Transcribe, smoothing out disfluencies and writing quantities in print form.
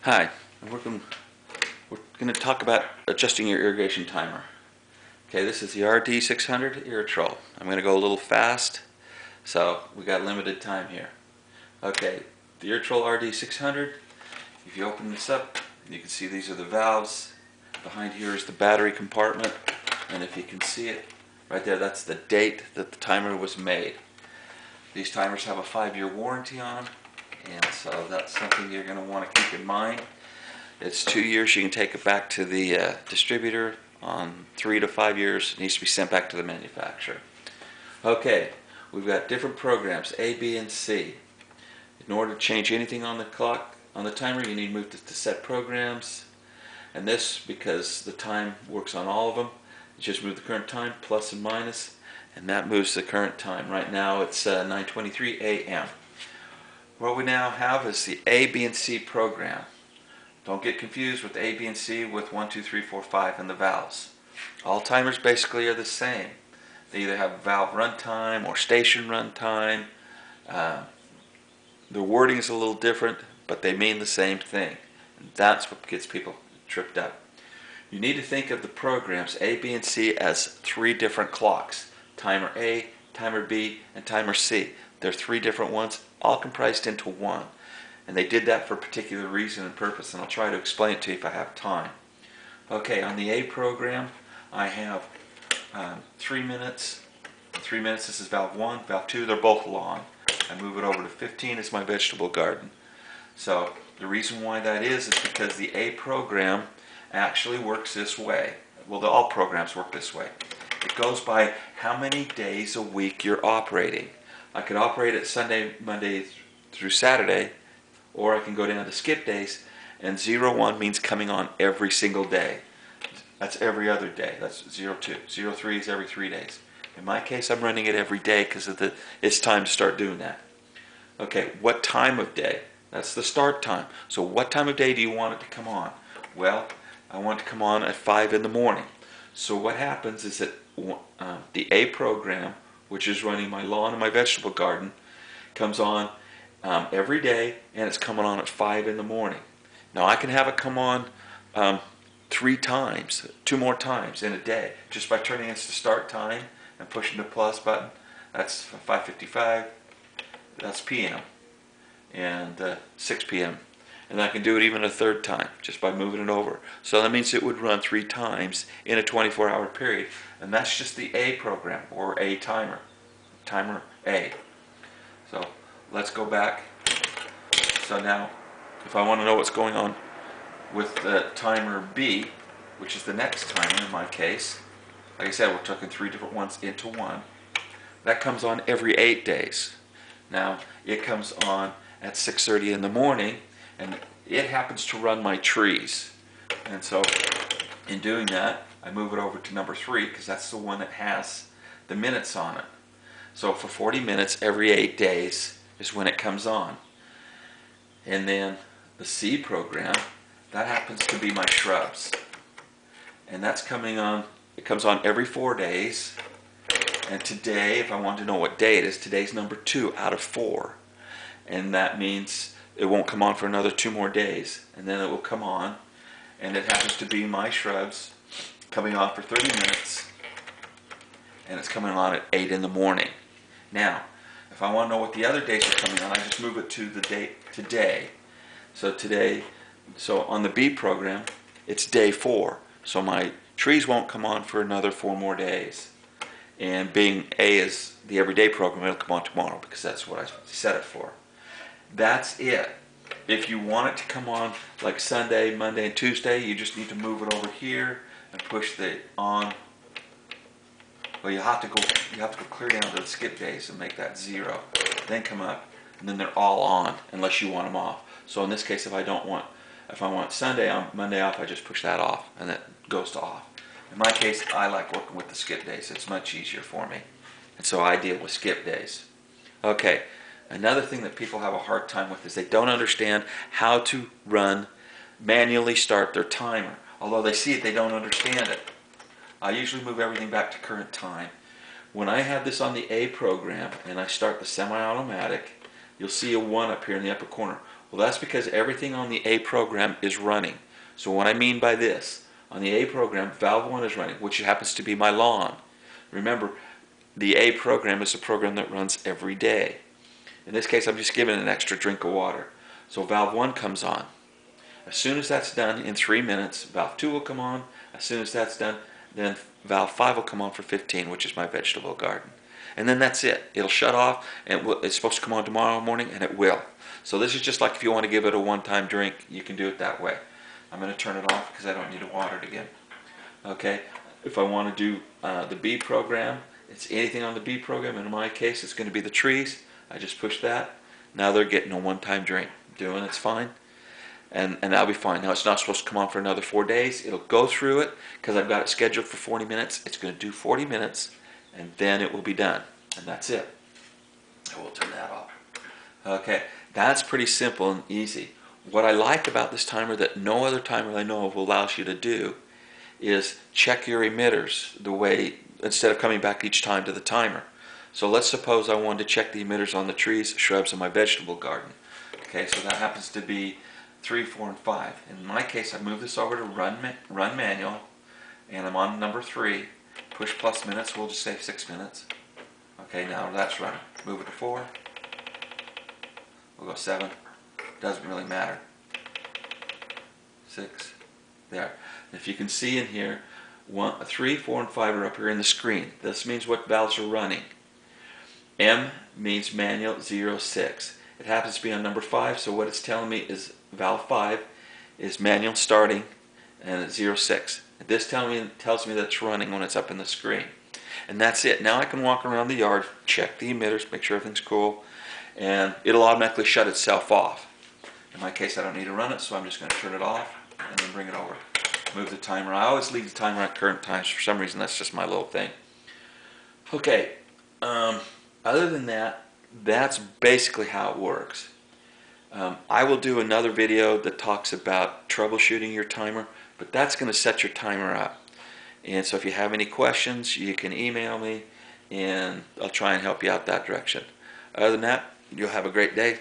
Hi, we're going to talk about adjusting your irrigation timer. Okay, this is the RD600 Irritrol. I'm going to go a little fast, so we got limited time here. Okay, the Irritrol RD600, if you open this up, you can see these are the valves. Behind here is the battery compartment, and if you can see it, right there, that's the date that the timer was made. These timers have a 5-year warranty on them, and so that's something you're going to want to keep in mind. It's 2 years. You can take it back to the distributor. On 3 to 5 years, it needs to be sent back to the manufacturer. Okay, we've got different programs, A, B, and C. In order to change anything on the clock, on the timer, you need to move to set programs. And this, because the time works on all of them, you just move the current time, plus and minus, and that moves the current time. Right now it's 9:23 a.m. What we now have is the A, B, and C program. Don't get confused with A, B, and C with 1, 2, 3, 4, 5 and the valves. All timers basically are the same. They either have valve runtime or station runtime. The wording is a little different, but they mean the same thing. And that's what gets people tripped up. You need to think of the programs A, B, and C as 3 different clocks. Timer A, timer B, and timer C. They're 3 different ones, all comprised into one. And they did that for a particular reason and purpose, and I'll try to explain it to you if I have time. Okay, on the A program, I have 3 minutes. 3 minutes, this is valve 1, valve 2, they're both long. I move it over to 15, it's my vegetable garden. So the reason why that is because the A program actually works this way. Well, all programs work this way. It goes by how many days a week you're operating. I could operate it Sunday, Monday through Saturday, or I can go down to skip days, and 01 means coming on every single day. That's every other day. That's 02. 03 is every 3 days. In my case, I'm running it every day because it's time to start doing that. Okay, what time of day? That's the start time. So what time of day do you want it to come on? Well, I want it to come on at 5 in the morning. So what happens is that the A program, which is running my lawn and my vegetable garden, comes on every day, and it's coming on at 5 in the morning. Now I can have it come on 3 times, 2 more times in a day, just by turning this to start time and pushing the plus button. That's 5:55, that's PM, and 6 PM. And I can do it even a 3rd time, just by moving it over. So that means it would run 3 times in a 24-hour period. And that's just the A program, or A timer, timer A. So let's go back. So now, if I want to know what's going on with the timer B, which is the next timer in my case, like I said, we're talking 3 different ones into one. That comes on every 8 days. Now, it comes on at 6:30 in the morning, and it happens to run my trees. And so, in doing that, I move it over to number 3, because that's the one that has the minutes on it. So for 40 minutes every 8 days is when it comes on. And then the C program, that happens to be my shrubs. And that's coming on, it comes on every 4 days. And today, if I want to know what day it is, today's number 2 out of 4. And that means it won't come on for another 2 more days. And then it will come on. And it happens to be my shrubs coming on for 30 minutes. And it's coming on at 8 in the morning. Now, if I want to know what the other days are coming on, I just move it to the date today. So today, so on the B program, it's day 4. So my trees won't come on for another 4 more days. And being A is the everyday program, it'll come on tomorrow because that's what I set it for. That's it. If you want it to come on like Sunday, Monday, and Tuesday, you just need to move it over here and push the on. Well, you have to go clear down to the skip days and make that 0. Then come up, and then they're all on unless you want them off. So in this case, if I want Sunday on Monday off, I just push that off, and it goes to off. In my case, I like working with the skip days. It's much easier for me, and so I deal with skip days. Okay, another thing that people have a hard time with is they don't understand how to manually start their timer. Although they see it, they don't understand it. I usually move everything back to current time. When I have this on the A program and I start the semi-automatic, you'll see a 1 up here in the upper corner. Well, that's because everything on the A program is running. So what I mean by this, on the A program, valve 1 is running, which happens to be my lawn. Remember, the A program is a program that runs every day. In this case, I'm just giving it an extra drink of water. So valve 1 comes on. As soon as that's done, in 3 minutes, valve 2 will come on. As soon as that's done, then valve 5 will come on for 15, which is my vegetable garden. And then that's it. It'll shut off, and it's supposed to come on tomorrow morning, and it will. So this is just like if you want to give it a one-time drink, you can do it that way. I'm going to turn it off because I don't need to water it again. Okay, if I want to do the B program, it's anything on the B program. In my case, it's going to be the trees. I just push that. Now they're getting a one-time drink. Doing it's fine. And that'll be fine. Now it's not supposed to come on for another 4 days. It'll go through it because I've got it scheduled for 40 minutes. It's going to do 40 minutes and then it will be done. And that's it. I will turn that off. Okay, that's pretty simple and easy. What I like about this timer that no other timer I know of allows you to do is check your emitters the way, instead of coming back each time to the timer. So let's suppose I wanted to check the emitters on the trees, shrubs, and my vegetable garden. Okay, so that happens to be 3, 4, and 5. In my case, I move this over to run manual, and I'm on number 3. Push plus minutes, we'll just say 6 minutes. Okay, now that's running. Move it to 4. We'll go 7. Doesn't really matter. 6. There. If you can see in here, 3, 4, and 5 are up here in the screen. This means what valves are running. M means manual 0, 6. It happens to be on number 5, so what it's telling me is valve 5 is manual starting and it's 0, 6. This tells me that it's running when it's up in the screen. And that's it. Now I can walk around the yard, check the emitters, make sure everything's cool, and it'll automatically shut itself off. In my case, I don't need to run it, so I'm just going to turn it off and then bring it over. Move the timer. I always leave the timer at current times. For some reason, that's just my little thing. Okay, other than that, that's basically how it works. I will do another video that talks about troubleshooting your timer, but that's going to set your timer up. And so if you have any questions, you can email me, and I'll try and help you out that direction. Other than that, you'll have a great day.